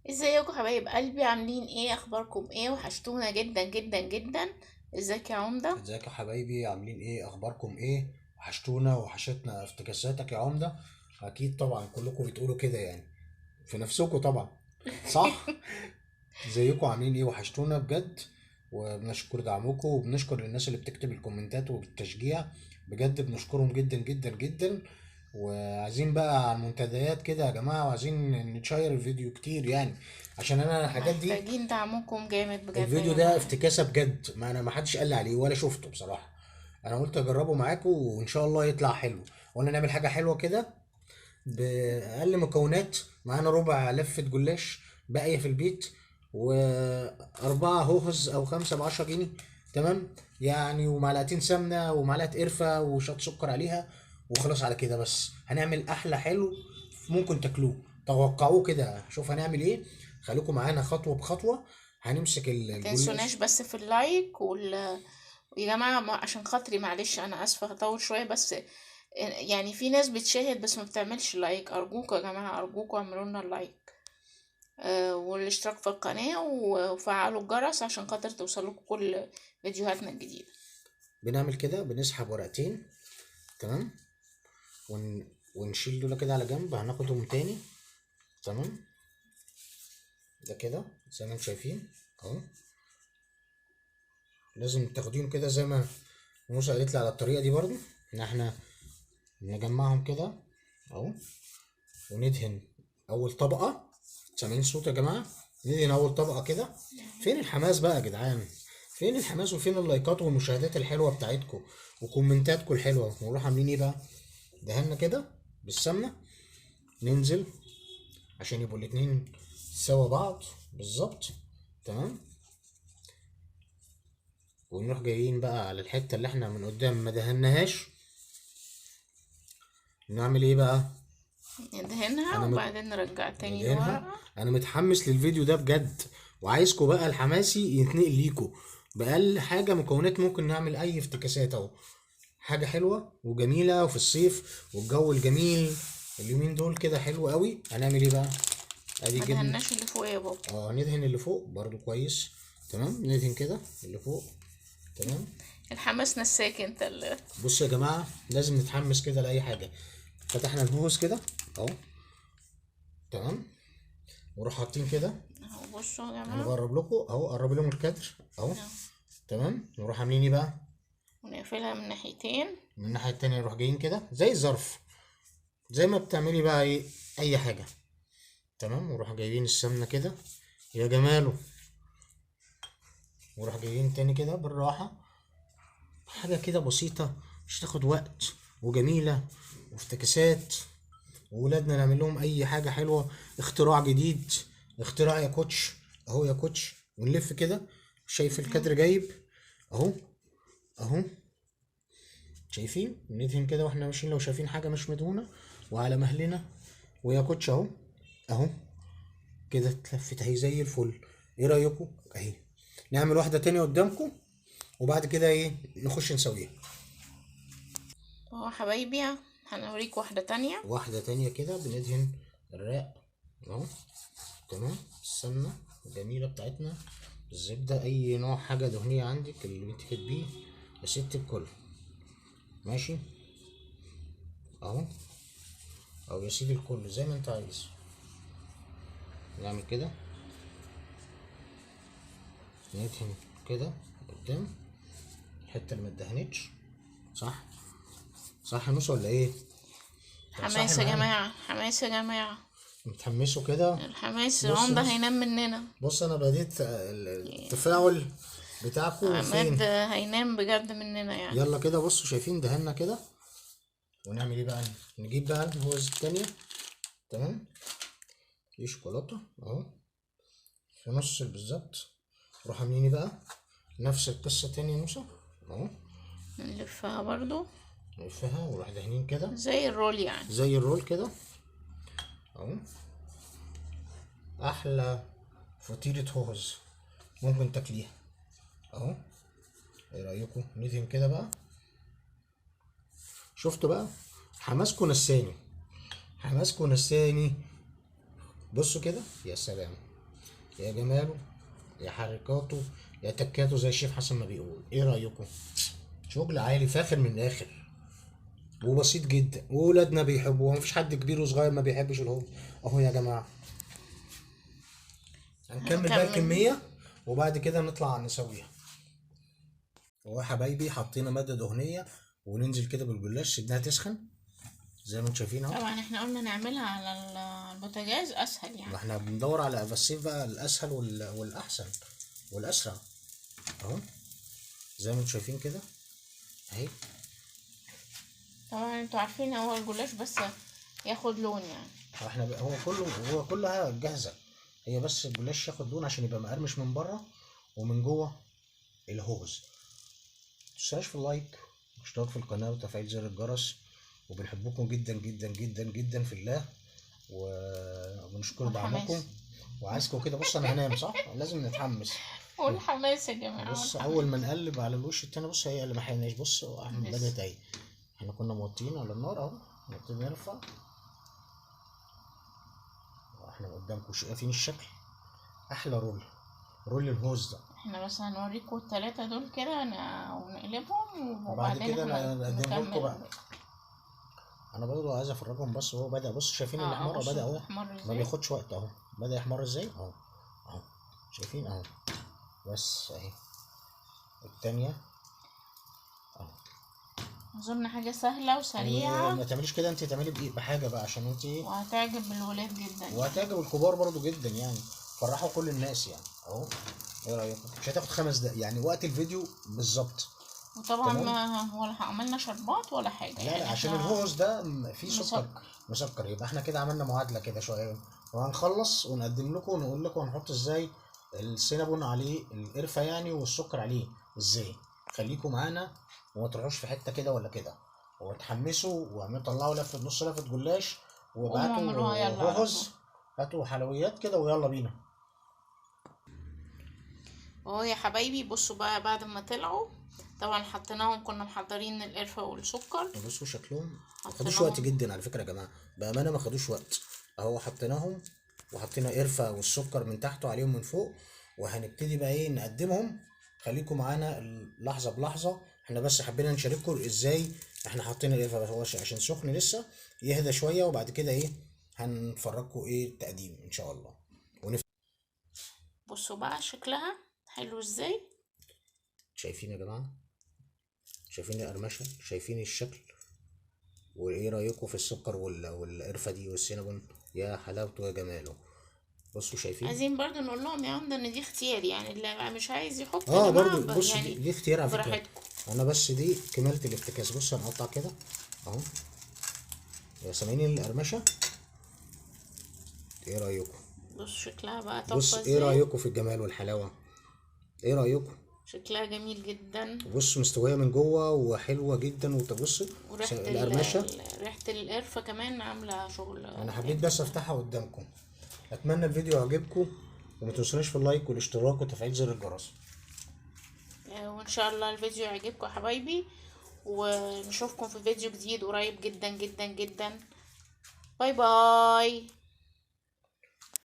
ازيكم حبايب قلبي؟ عاملين ايه؟ اخباركم ايه؟ وحشتونا جدا جدا جدا. ازيك يا عمدة؟ ازيك يا حبايبي؟ عاملين ايه؟ اخباركم ايه؟ وحشتونا وحشتنا افتكاساتك يا عمدة. اكيد طبعا كلكم بتقولوا كده يعني، في نفسكم طبعا، صح؟ ازيكم عاملين ايه؟ وحشتونا بجد. وبنشكر دعمكم وبنشكر الناس اللي بتكتب الكومنتات والتشجيع، بجد بنشكرهم جدا جدا جدا. وعايزين بقى على المنتديات كده يا جماعة، وعايزين نشير الفيديو كتير يعني، عشان انا الحاجات دي. محتاجين دعمكم جامد بجد الفيديو يا ده جماعة. افتكاسة بجد، ما حدش قال لي عليه ولا شفته بصراحة. انا قلت اجربه معاكم وان شاء الله يطلع حلو. قلنا نعمل حاجة حلوة كده بأقل مكونات. معانا ربع لفة جلاش باقية في البيت، وأربعة هوهز أو خمسة ب10 جنيه، تمام يعني، ومعلقتين سمنة ومعلقة قرفة وشوية سكر عليها، وخلاص على كده. بس هنعمل أحلى حلو ممكن تاكلوه. توقعوه كده، شوف هنعمل ايه. خليكم معانا خطوة بخطوة. هنمسك ما تنسوناش الجلاش. بس في اللايك يا جماعة، عشان خاطري معلش انا اسفة هطول شوية بس. يعني في ناس بتشاهد بس ما بتعملش لايك. ارجوكوا يا جماعة، ارجوكوا اعملوا لنا اللايك. والاشتراك في القناة وفعلوا الجرس عشان خاطر توصلكوا كل فيديوهاتنا الجديدة. بنعمل كده، بنسحب ورقتين، تمام، ونشيل دول كده على جنب، هناخدهم تاني، تمام. ده كده زي ما انتم شايفين اهو. لازم تاخديهم كده زي ما موسى قالت لي على الطريقه دي برضو، ان احنا نجمعهم كده اهو، وندهن اول طبقه. سامعين الصوت يا جماعه؟ ندهن اول طبقه كده. فين الحماس بقى يا جدعان؟ فين الحماس وفين اللايكات والمشاهدات الحلوه بتاعتكم وكومنتاتكم الحلوه؟ ونروح عاملين ايه بقى؟ دهنا كده بالسمنه، ننزل عشان يبقوا الاتنين سوا بعض بالظبط، تمام. ونروح جايين بقى على الحتة اللي احنا من قدام ما دهناهاش، نعمل ايه بقى؟ ندهنها انا مت... وبعدين نرجع تاني ندهنها. لورا. انا متحمس للفيديو ده بجد، وعايزكم بقى الحماسي يتنقل ليكم. بأقل حاجة مكونات ممكن نعمل اي افتكاسات اهو. حاجة حلوة وجميلة وفي الصيف والجو الجميل اليومين دول كده حلو قوي. هنعمل ايه بقى؟ ادي ما جبن. دهناش اللي فوق يا بابا. اه، ندهن اللي فوق برضو كويس، تمام. ندهن كده اللي فوق، تمام. الحماس نساك انت بصوا يا جماعة، لازم نتحمس كده لأي حاجة. فتحنا البوز كده اهو، تمام. وراح حاطين كده. اهو بصوا يا انا جماعة. بقرب لكم اهو، قرب لهم الكادر اهو، اهو. تمام. نروح عاملين ايه بقى؟ ونقفلها من ناحيتين. من الناحية التانية نروح جايين كده زي الظرف، زي ما بتعملي بقى ايه، اي حاجة، تمام. وراح جايبين السمنة كده، يا جماله. وراح جايين تاني كده بالراحة، حاجة كده بسيطة، مش تاخد وقت، وجميلة، وافتكاسات. وولادنا نعمل لهم اي حاجة حلوة، اختراع جديد، اختراع يا كوتش اهو، يا كوتش. ونلف كده، شايف الكادر جايب اهو، اهو. شايفين؟ ندهن كده واحنا ماشيين لو شايفين حاجة مش مدهونة، وعلى مهلنا. ويا كوتش اهو، اهو كده اتلفت اهي زي الفل. ايه رأيكم؟ اهي. نعمل واحدة تانية قدامكم، وبعد كده ايه نخش نسويها. اهو حبايبي، هنوريك واحدة تانية. واحدة تانية كده بندهن الراق اهو، تمام. السمنة الجميلة بتاعتنا، الزبدة، أي نوع حاجة دهنية عندك اللي بتحبيه يا ست الكل، ماشي أهو. أو يا سيدي الكل زي ما أنت عايز. نعمل كده، ندهن كده قدام الحتة اللي متدهنتش. صح؟ صح يا نوس ولا إيه؟ صح حماس يا معانا. جماعة، حماس يا جماعة. متحمسوا كده. الحماس بص العمدة بص، هينام مننا. بص أنا بديت التفاعل بتاعكو عماد فين. هينام بجد مننا يعني. يلا كده بصوا، شايفين دهنا كده. ونعمل ايه بقى؟ نجيب بقى الهوز التانية، تمام. دي شوكولاتة اهو، في نص بالظبط. نروح عاملين ايه بقى؟ نفس القصة تاني يا موسى اهو. نلفها برضو نلفها ونروح دهنين كده زي الرول يعني. زي الرول كده اهو. احلى فطيرة هوز ممكن تاكليها اهو. ايه رأيكم؟ ندهن كده بقى. شفتوا بقى؟ حماسكو نساني، حماسكو نساني. بصوا كده، يا سلام. يا جماله، يا حركاته، يا تكاته زي الشيف حسن ما بيقول. ايه رايكم؟ شغل عالي فاخر من الاخر، وبسيط جدا، وولادنا بيحبوه، مفيش حد كبير وصغير ما بيحبش الهوز. اهو يا جماعه، هنكمل بقى هنكمل. الكميه وبعد كده نطلع نسويها. هو يا حبايبي حطينا ماده دهنيه، وننزل كده بالجلاش، سيبناها تسخن زي ما انتم شايفين اهو. طبعا احنا قلنا نعملها على البوتاجاز اسهل ما يعني. احنا بندور على السيف بقى الاسهل والاحسن والاسرع اهو، زي ما انتم شايفين كده اهي. طبعا انتوا عارفين هو الجلاش بس ياخد لون يعني. هو كلها جاهزه، هي بس الجلاش ياخد لون عشان يبقى مقرمش من بره ومن جوه الهوز. متنساش في اللايك واشتراك في القناه وتفعيل زر الجرس، وبنحبكم جدا جدا جدا جدا في الله، وبنشكر دعمكم. والحماس. وعايزكم كده، بص انا هنام صح، لازم نتحمس. والحماس يا جماعة، بص اول ما والحماس. نقلب على الوش التاني، بص هي اللي ما حيناش، بص احنا لسه. بدأت اهي. احنا كنا موطيين على النار اهو، نبتدي نرفع. احنا قدامكم شايفين الشكل، احلى رول الهوز ده. احنا بس هنوريكم التلاتة دول كده ونقلبهم وبعد وبعدين كده احنا نقدمه لكم بقى. نكمل. انا برضو عايز افرجهم، بس هو بدأ، بص شايفين اه الاحمر بصوا بدأ اهو، احمر ما ازاي. بياخدش وقت اهو، بدأ يحمر ازاي اهو. اهو شايفين اهو، بس اهي التانية اهو. اظن حاجة سهلة وسريعة ما تعمليش كده، انت تعملي بحاجة بقى عشان انت، وهتعجب الولاد جدا يعني. وهتعجب الكبار برضو جدا يعني، فرحوا كل الناس يعني اهو. ايه رايكم؟ مش هتاخد 5 دقايق يعني، وقت الفيديو بالظبط. وطبعا تمام. ما ولا عملنا شربات ولا حاجة لا لا، يعني عشان احنا الهوز ده فيه سكر، مسكر. مسكر، يبقى احنا كده عملنا معادله كده شويه. وهنخلص ونقدم لكم ونقول لكم هنحط ازاي السينابون عليه، القرفه يعني، والسكر عليه ازاي. خليكم معانا وما تروحوش في حته كده ولا كده، وتحمسوا وطلعوا لفه نص لفه جلاش، قوموا وابعتوا اعملوها يلا على طول. هوز، هاتوا حلويات كده ويلا بينا. اهو يا حبايبي، بصوا بقى بعد ما طلعوا، طبعا حطيناهم، كنا محضرين القرفة والسكر. بصوا شكلهم، ما خدوش وقت حطيناهم. جدا على فكره يا جماعه، بامانه ما خدوش وقت. اهو حطيناهم، وحطينا قرفه والسكر من تحت وعليهم من فوق، وهنبتدي بقى ايه نقدمهم. خليكم معانا لحظه بلحظه، احنا بس حبينا نشارككم ازاي احنا حاطين القرفه، بس هو عشان سخن لسه، يهدى شويه وبعد كده ايه هنفرجكم ايه التقديم ان شاء الله. بصوا بقى شكلها حلو ازاي. شايفين يا جماعه، شايفين القرمشه، شايفين الشكل، وايه رايكم في السكر والقرفه دي والسينابون، يا حلاوته يا جماله. بصوا شايفين. عايزين برضو نقول لهم يا عمده ان دي اختيار يعني، اللي مش عايز يحط يا اه جماعه برضو بص، دي, يعني دي اختيار على فكره. براحتكم. انا بس دي كمالة الافتكاس. بص هنقطع كده اهو، يا سامعين القرمشه. ايه رايكم؟ بصوا شكلها بقى بص تحفه ايه ازاي. رايكم في الجمال والحلاوه؟ ايه رايكم؟ شكلها جميل جدا. بص مستويه من جوه وحلوه جدا، وتبص وريحه القرمشه. ريحه القرفه كمان عامله شغل انا حبيت جامد بس جدا. افتحها قدامكم. اتمنى الفيديو يعجبكم، وما تنسوناش في اللايك والاشتراك وتفعيل زر الجرس. وان شاء الله الفيديو يعجبكم يا حبايبي، ونشوفكم في فيديو جديد قريب جدا جدا جدا. باي باي.